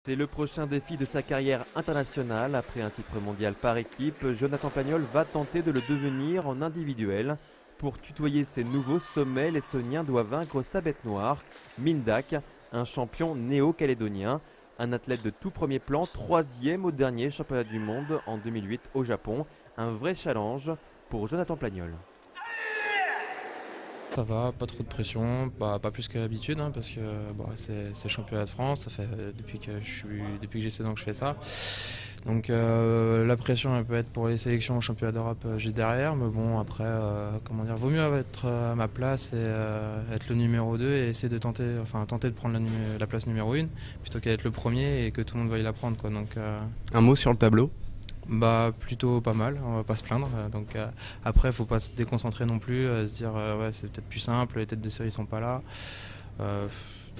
C'est le prochain défi de sa carrière internationale. Après un titre mondial par équipe, Jonathan Pagnol va tenter de le devenir en individuel. Pour tutoyer ses nouveaux sommets, les Soniens doivent vaincre sa bête noire, Mindak, un champion néo-calédonien. Un athlète de tout premier plan, troisième au dernier championnat du monde en 2008 au Japon. Un vrai challenge pour Jonathan Pagnol. Ça va, pas trop de pression, pas plus qu'à l'habitude, hein, parce que c'est le championnat de France, ça fait depuis que j'ai 16 ans que je fais ça. Donc la pression elle peut être pour les sélections au championnat d'Europe juste derrière, mais bon après, vaut mieux être à ma place et être le numéro 2 et essayer de tenter de prendre la place numéro 1 plutôt qu'être le premier et que tout le monde veuille la prendre, quoi. Donc, Un mot sur le tableau? Plutôt pas mal, on va pas se plaindre. Donc après faut pas se déconcentrer non plus, se dire ouais c'est peut-être plus simple, les têtes de série sont pas là.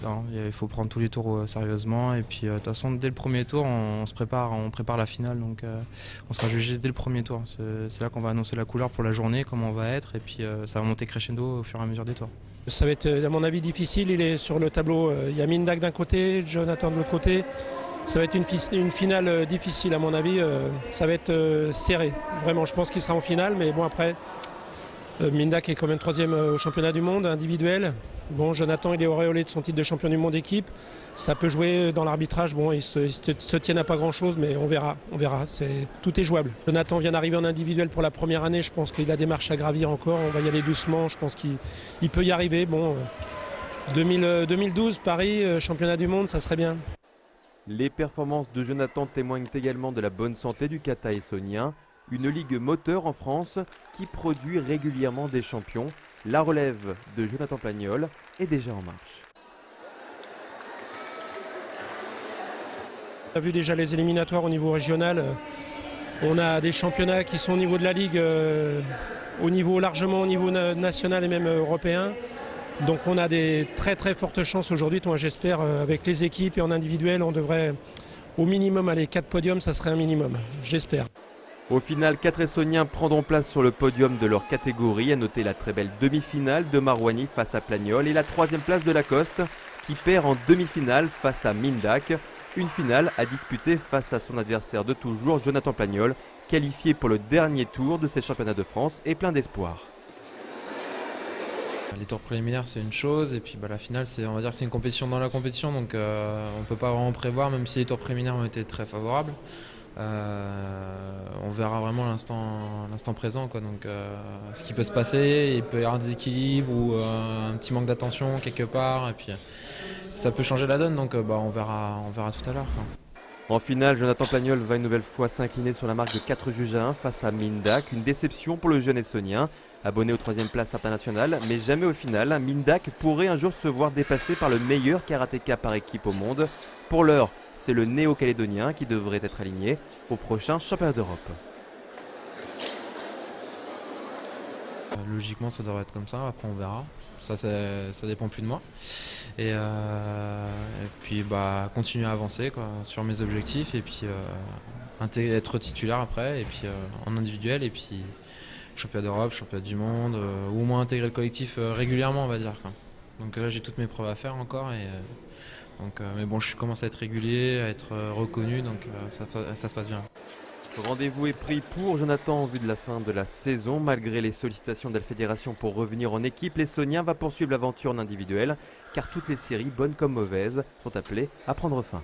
Non, il faut prendre tous les tours sérieusement et puis de toute façon dès le premier tour on prépare la finale, donc on sera jugé dès le premier tour. C'est là qu'on va annoncer la couleur pour la journée, comment on va être, et puis ça va monter crescendo au fur et à mesure des tours. Ça va être à mon avis difficile, il est sur le tableau, il y a Mindak d'un côté, Jonathan de l'autre côté. Ça va être une finale difficile à mon avis, ça va être serré. Vraiment, je pense qu'il sera en finale, mais bon après, Mindak est quand même troisième au championnat du monde individuel. Bon, Jonathan il est auréolé de son titre de champion du monde équipe. Ça peut jouer dans l'arbitrage, bon, ils se tiennent à pas grand chose, mais on verra. Tout est jouable. Jonathan vient d'arriver en individuel pour la première année, je pense qu'il a des marches à gravir encore, on va y aller doucement, je pense qu'il peut y arriver. Bon, 2012, Paris, championnat du monde, ça serait bien. Les performances de Jonathan témoignent également de la bonne santé du kata essonien, une ligue moteur en France qui produit régulièrement des champions. La relève de Jonathan Pagnol est déjà en marche. On a vu déjà les éliminatoires au niveau régional. On a des championnats qui sont au niveau de la ligue, largement au niveau national et même européen. Donc on a des très très fortes chances aujourd'hui. Moi j'espère avec les équipes et en individuel, on devrait au minimum aller 4 podiums, ça serait un minimum, j'espère. Au final, 4 Essoniens prendront place sur le podium de leur catégorie. À noter la très belle demi-finale de Marouani face à Pagnol et la 3e place de Lacoste qui perd en demi-finale face à Mindak. Une finale à disputer face à son adversaire de toujours, Jonathan Pagnol, qualifié pour le dernier tour de ces championnats de France et plein d'espoir. Les tours préliminaires c'est une chose, et puis la finale c'est une compétition dans la compétition, donc on ne peut pas vraiment prévoir, même si les tours préliminaires ont été très favorables. On verra vraiment l'instant présent, quoi. Donc ce qui peut se passer, il peut y avoir un déséquilibre ou un petit manque d'attention quelque part, et puis ça peut changer la donne, donc on verra tout à l'heure, quoi. En finale, Jonathan Pagnol va une nouvelle fois s'incliner sur la marque de 4 juges à 1 face à Mindak. Une déception pour le jeune Essonien, abonné aux 3e places internationales, mais jamais au final. Mindak pourrait un jour se voir dépassé par le meilleur karatéka par équipe au monde. Pour l'heure, c'est le néo-calédonien qui devrait être aligné au prochain championnat d'Europe. Logiquement ça devrait être comme ça, après on verra. Ça dépend plus de moi. Et puis continuer à avancer, quoi, sur mes objectifs, et puis être titulaire après, et puis en individuel, et puis championnat d'Europe, championnat du monde, ou au moins intégrer le collectif régulièrement, on va dire, quoi. Donc là j'ai toutes mes preuves à faire encore, et mais bon, je commence à être régulier, à être reconnu, donc ça se passe bien. Rendez-vous est pris pour Jonathan en vue de la fin de la saison. Malgré les sollicitations de la fédération pour revenir en équipe, l'Essonien va poursuivre l'aventure en individuel, car toutes les séries, bonnes comme mauvaises, sont appelées à prendre fin.